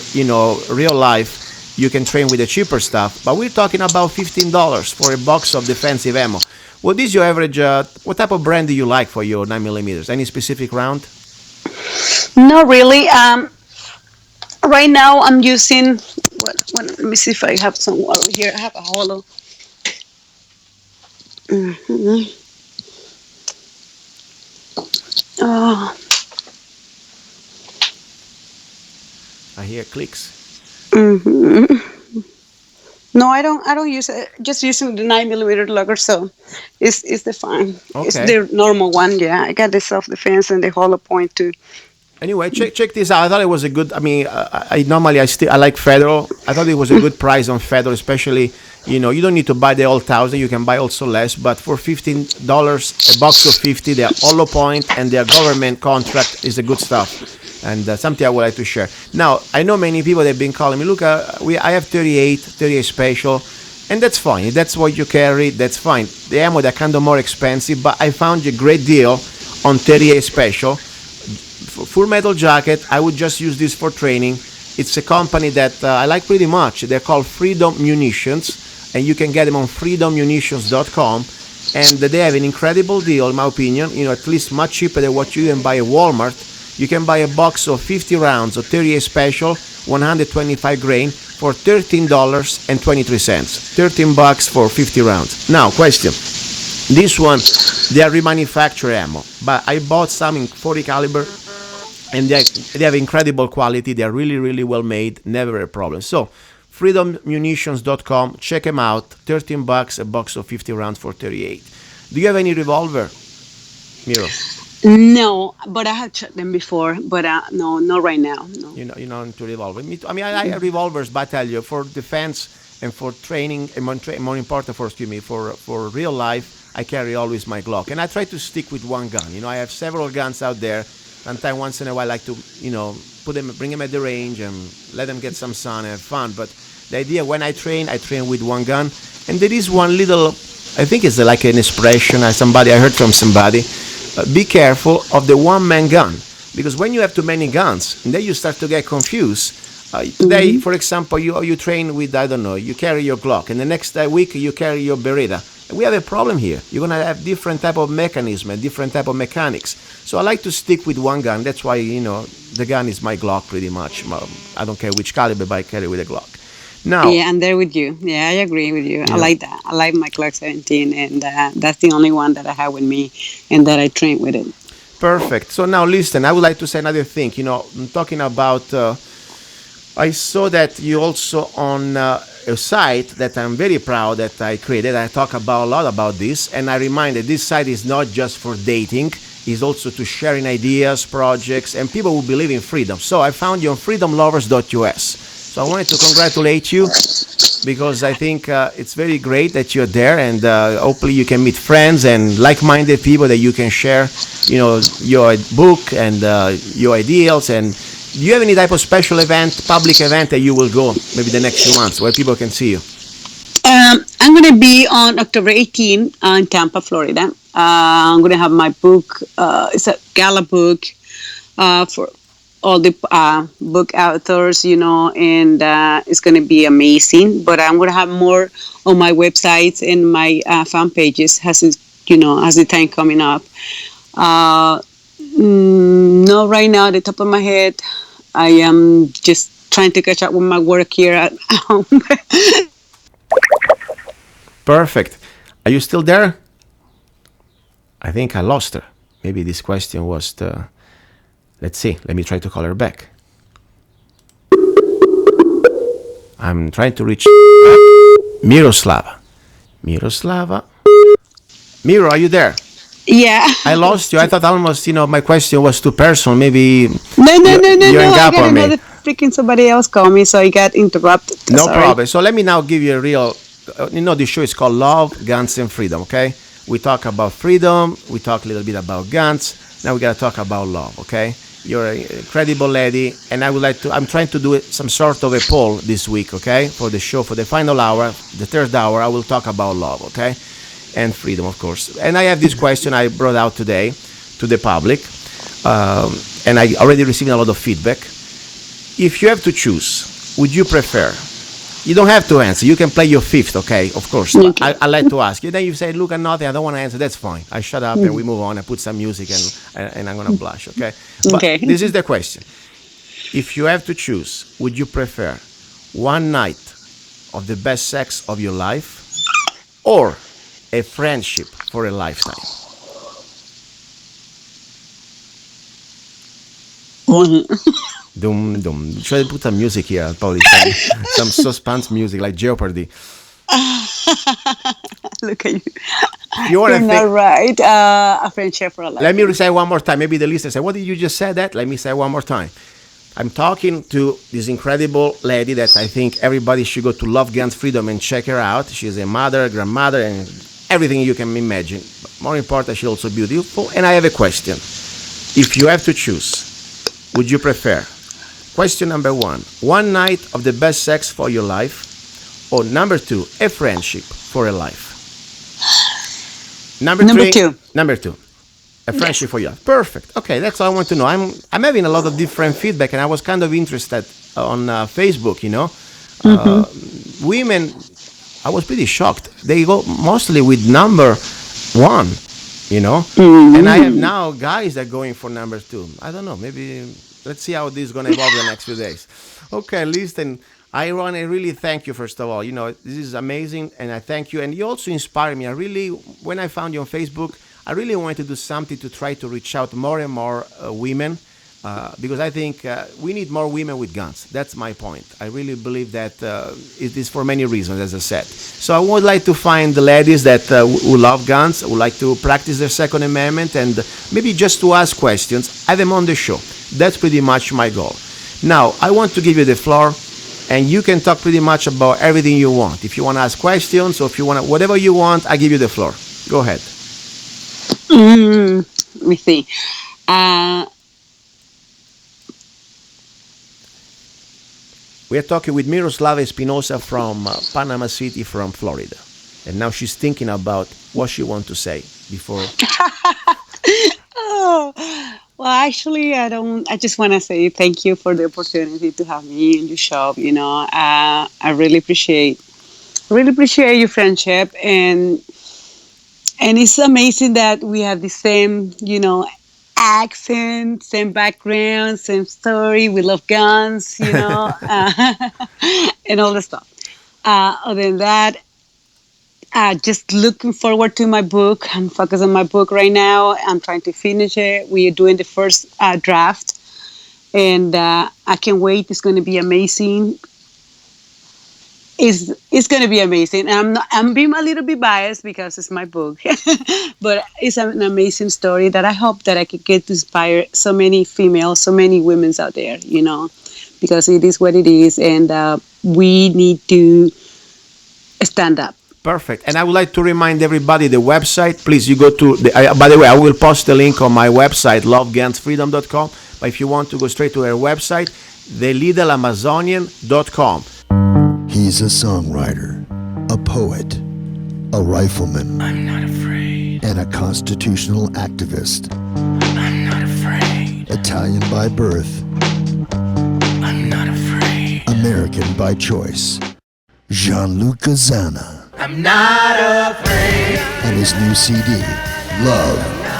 real life. You can train with the cheaper stuff, but we're talking about $15 for a box of defensive ammo. What is your average? What type of brand do you like for your 9mm? Any specific round? Not really. Right now, I'm using. Let me see if I have some water here. I have a hollow. Mm-hmm. Oh. I hear clicks. Mm-hmm. No, I don't use it. Just using the 9mm lugger, so it's the fine. Okay. It's the normal one. Yeah, I got the self-defense and the hollow point too. Anyway, check this out. I thought it was a good. I mean, I normally I like Federal. I thought it was a good price on Federal, especially you don't need to buy the all 1,000. You can buy also less, but for $15 a box of 50, their hollow point and their government contract is a good stuff, and something I would like to share. Now, I know many people that have been calling me. Look, I have 38 special, and that's fine. That's what you carry. That's fine. The ammo they're kind of more expensive, but I found a great deal on 38 special. Full metal jacket. I would just use this for training. It's a company that I like pretty much. They're called Freedom Munitions, and you can get them on freedommunitions.com. And they have an incredible deal, in my opinion. At least much cheaper than what you can buy at Walmart. You can buy a box of 50 rounds of 38 special, 125 grain for $13.23. $13 for 50 rounds. Now, question. This one, they are remanufactured ammo, but I bought some in 40 caliber, and they have incredible quality. They are really, really well made. Never a problem. So, freedommunitions.com. Check them out. $13 a box of 50 rounds for 38. Do you have any revolver, Miro? No, but I have checked them before. But no, not right now. No. You're not into revolver. I mean, I like revolvers, but I tell you, for defense and for training, and more important for real life, I carry always my Glock, and I try to stick with one gun. I have several guns out there. Sometimes once in a while, I like to, bring them at the range and let them get some sun and have fun. But the idea when I train with one gun. And there is one little, I think it's like an expression I heard from somebody. Be careful of the one-man gun, because when you have too many guns, and then you start to get confused. Today, for example, you train with, I don't know, you carry your Glock, and the next week you carry your Beretta. We have a problem here. You're gonna have different type of mechanism and different type of mechanics. So I like to stick with one gun. That's why the gun is my Glock pretty much. I don't care which caliber, but I carry with a Glock. Now, Yeah, I'm there with you. Yeah, I agree with you. I Yeah. like that. I like my Clark 17, and that's the only one that I have with me, and that I train with it. perfect. So now listen, I would like to say another thing. I'm talking about. I saw that you also on a site that I'm very proud that I created. I talk about a lot about this, and I remind that this site is not just for dating; it's also to sharing ideas, projects, and people who believe in freedom. So I found you on freedomlovers.us. So I wanted to congratulate you because I think it's very great that you're there, and hopefully you can meet friends and like-minded people that you can share, your book and your ideals. And do you have any type of special event, public event that you will go maybe the next few months where people can see you? I'm going to be on October 18 in Tampa, Florida. I'm going to have my book. It's a gala book for all the book authors, and it's going to be amazing. But I'm going to have more on my websites and my fan pages as the time coming up. No, right now, at the top of my head, I am just trying to catch up with my work here at home. Perfect. Are you still there? I think I lost her. Maybe this question was the... Let's see. Let me try to call her back. I'm trying to reach Miroslava. Miro, are you there? Yeah. I lost you. I thought almost, my question was too personal. Maybe No. you hung I up got on me. another freaking somebody else call me, so I got interrupted. No Sorry. problem. So let me now give you a real, the show is called Love, Guns, and Freedom, okay? We talk about freedom. We talk a little bit about guns. Now we got to talk about love, okay? You're an incredible lady, and I'm trying to do some sort of a poll this week, okay? For the show, for the final hour, the third hour, I will talk about love, okay? And freedom, of course. And I have this question I brought out today to the public, and I already received a lot of feedback. If you have to choose, would you prefer? You don't have to answer. You can play your fifth, okay? Of course. Okay. I like to ask you. Then you say, look, at nothing. I don't want to answer. That's fine. I shut up and we move on. I put some music and I'm going to blush, okay? But Okay. this is the question. If you have to choose, would you prefer one night of the best sex of your life or a friendship for a lifetime? Dum dum. Should I put some music here? Probably some suspense music like Jeopardy. Look at you. You want You're to not think? right. A friendship for a life. Let me say one more time. Maybe the listener say, "What did you just say?" That. Let me say one more time. I'm talking to this incredible lady that I think everybody should go to Love Guns Freedom and check her out. She's a mother, grandmother, and everything you can imagine. But more important, she's also beautiful. And I have a question. If you have to choose, would you prefer? Question number one night of the best sex for your life, or number two, a friendship for a life? Number two, a friendship for you. Perfect. Okay, that's all I want to know. I'm having a lot of different feedback, and I was kind of interested on Facebook. Women, I was pretty shocked. They go mostly with number one. And I have now guys that are going for number two. I don't know. Maybe let's see how this is going to evolve the next few days. Okay, listen. I want to really thank you, first of all. This is amazing, and I thank you. And you also inspire me. When I found you on Facebook, I really wanted to do something to try to reach out more and more women, because I think we need more women with guns. That's my point. I really believe that it is for many reasons, as I said. So I would like to find the ladies that who love guns, who like to practice their Second Amendment, and maybe just to ask questions, have them on the show. That's pretty much my goal. Now, I want to give you the floor, and you can talk pretty much about everything you want. If you want to ask questions, or if you want to, whatever you want, I give you the floor. Go ahead. Let me see. We are talking with Miroslava Espinosa from Panama City, from Florida. And now she's thinking about what she wants to say before. Oh, Well, actually, I don't. I just want to say thank you for the opportunity to have me in your show. I really appreciate your friendship, and it's amazing that we have the same, accent, same background, same story. We love guns, and all the stuff. Other than that, just looking forward to my book. I'm focused on my book right now. I'm trying to finish it. We are doing the first draft, and I can't wait. It's going to be amazing. It's going to be amazing. I'm being a little bit biased because it's my book, but it's an amazing story that I hope that I could get to inspire so many females, so many women out there. Because it is what it is, and we need to stand up. Perfect. And I would like to remind everybody the website. Please, you go to by the way, I will post the link on my website, lovegunsfreedom.com. But if you want to go straight to their website, thelittleamazonian.com. He's a songwriter, a poet, a rifleman. I'm not afraid. And a constitutional activist. I'm not afraid. Italian by birth. I'm not afraid. American by choice. Gianluca Zanna. I'm not afraid. And his new CD, Love,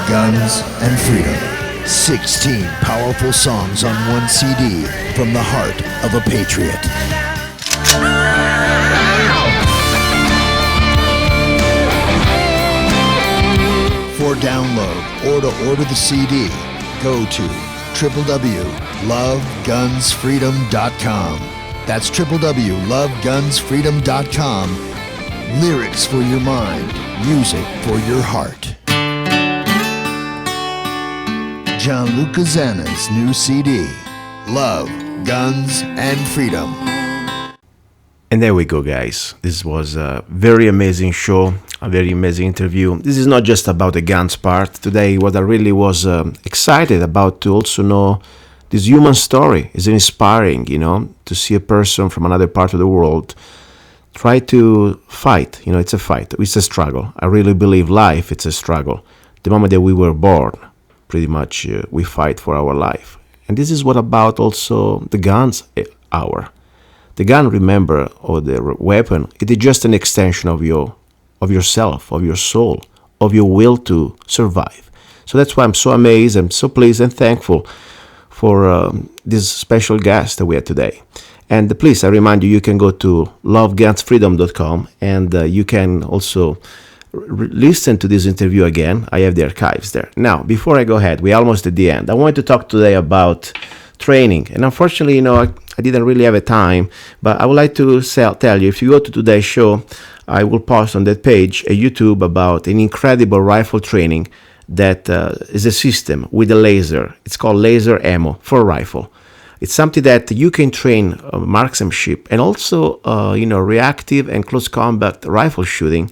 Guns, and Freedom. 16 powerful songs on one CD from the heart of a patriot. For download or to order the CD, go to www.lovegunsfreedom.com. That's www.lovegunsfreedom.com. Lyrics for your mind, music for your heart. Gianluca Zanna's new CD, Love, Guns, and Freedom. And there we go, guys. This was a very amazing show, a very amazing interview. This is not just about the guns part. Today, what I really was excited about to also know this human story is inspiring, to see a person from another part of the world try to fight. It's a fight. It's a struggle. I really believe life, it's a struggle. The moment that we were born, pretty much we fight for our life. And this is what about also the guns hour. The gun, remember, or the weapon, it is just an extension of yourself, of your soul, of your will to survive. So that's why I'm so amazed, I'm so pleased and thankful for this special guest that we had today. And please, I remind you, you can go to lovegunsfreedom.com and you can also listen to this interview again. I have the archives there. Now, before I go ahead, we're almost at the end. I wanted to talk today about training. And unfortunately, I didn't really have a time, but I would like to tell you, if you go to today's show, I will post on that page a YouTube about an incredible rifle training that is a system with a laser. It's called laser ammo for a rifle. It's something that you can train marksmanship and also, reactive and close combat rifle shooting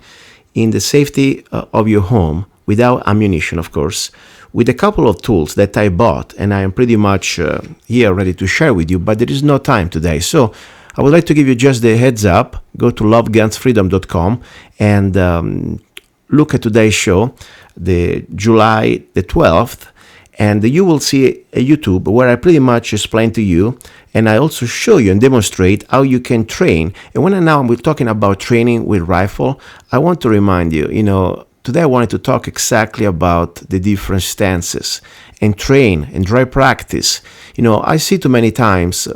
in the safety of your home without ammunition, of course, with a couple of tools that I bought and I am pretty much here ready to share with you, but there is no time today. So I would like to give you just the heads up. Go to lovegunsfreedom.com and look at today's show, the July the 12th, and you will see a YouTube where I pretty much explain to you and I also show you and demonstrate how you can train. And when we're talking about training with rifle, I want to remind you, today I wanted to talk exactly about the different stances and train and dry practice. I see so many times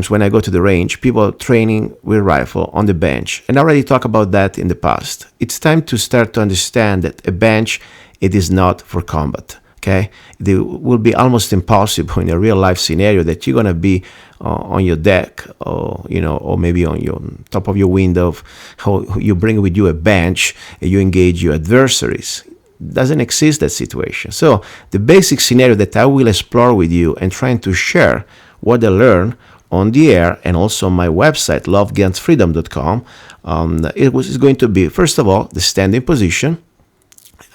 when I go to the range, people training with rifle on the bench. And I already talked about that in the past. It's time to start to understand that a bench, it is not for combat. Okay, it will be almost impossible in a real life scenario that you're gonna be on your deck, or or maybe on your top of your window. How you bring with you a bench and you engage your adversaries. Doesn't exist that situation. So the basic scenario that I will explore with you and trying to share what I learned on the air and also on my website lovegunsfreedom.com. Is going to be, first of all, the standing position.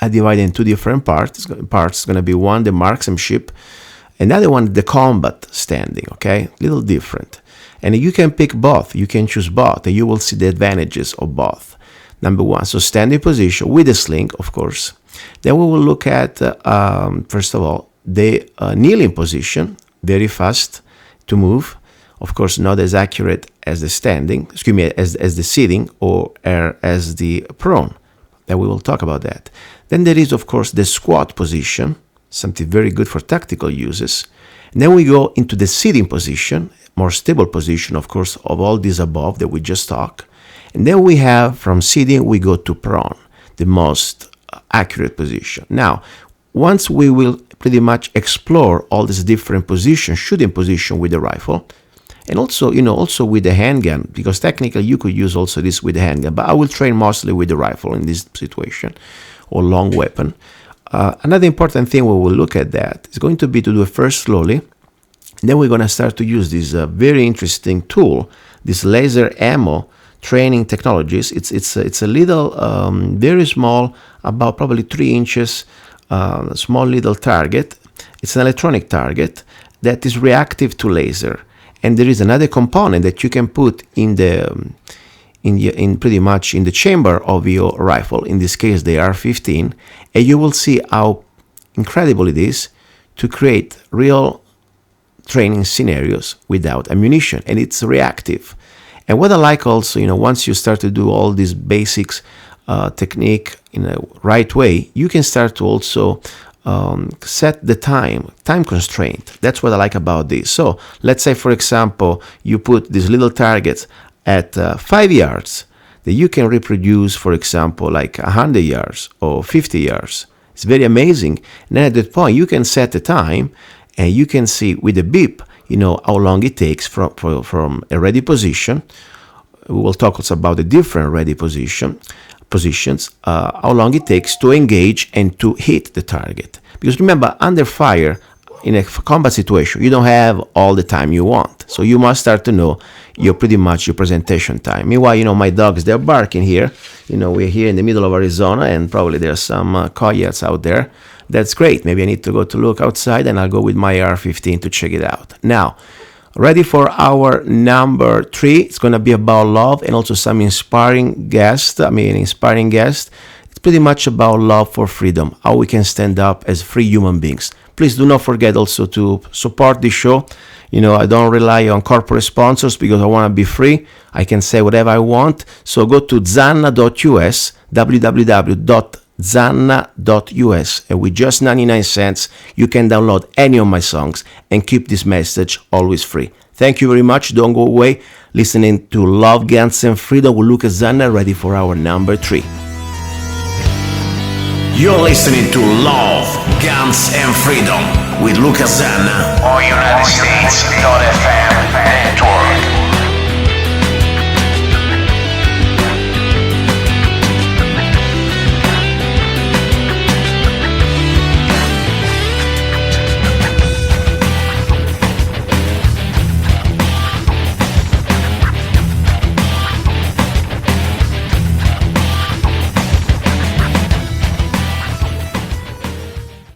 I divide in two different parts. It's going to be one, the marksmanship, another one, the combat standing, okay? Little different. And you can pick both. You can choose both, and you will see the advantages of both. Number one, so standing position with a sling, of course. Then we will look at, first of all, the kneeling position, very fast to move. Of course, not as accurate as the standing, as the sitting or as the prone. Then we will talk about that. Then there is, of course, the squat position, something very good for tactical uses. And then we go into the sitting position, more stable position, of course, of all these above that we just talked. And then we have, from sitting, we go to prone, the most accurate position. Now, once we will pretty much explore all these different positions, shooting position with the rifle, and also, also with the handgun, because technically you could use also this with the handgun, but I will train mostly with the rifle in this situation, or long weapon. Another important thing we will look at that is going to be to do it first slowly. Then we're going to start to use this very interesting tool, this laser ammo training technologies. It's a little, very small, about probably 3 inches, small little target. It's an electronic target that is reactive to laser. And there is another component that you can put in pretty much in the chamber of your rifle, in this case the AR-15, and you will see how incredible it is to create real training scenarios without ammunition, and it's reactive. And what I like also, once you start to do all these basics technique in a right way, you can start to also set the time constraint. That's what I like about this. So let's say, for example, you put these little targets at 5 yards that you can reproduce, for example, like 100 yards or 50 yards. It's very amazing. And then at that point, you can set the time and you can see with a beep, how long it takes from a ready position. We will talk also about the different ready positions, how long it takes to engage and to hit the target. Because remember, under fire, in a combat situation, you don't have all the time you want. So you must start to know your presentation time. Meanwhile, my dogs, they're barking here. We're here in the middle of Arizona, and probably there's some coyotes out there. That's great. Maybe I need to go to look outside, and I'll go with my AR-15 to check it out. Now, ready for our number 3. It's going to be about love and also some inspiring guests. It's pretty much about love for freedom, how we can stand up as free human beings. Please do not forget also to support this show. I don't rely on corporate sponsors because I want to be free. I can say whatever I want. So go to zanna.us, www.zanna.us, and with just 99 cents, you can download any of my songs and keep this message always free. Thank you very much. Don't go away. Listening to Love, Guns, and Freedom with Luca Zanna, ready for our number 3. You're listening to Love, Guns, and Freedom with Luca Zanna on United States.fm network.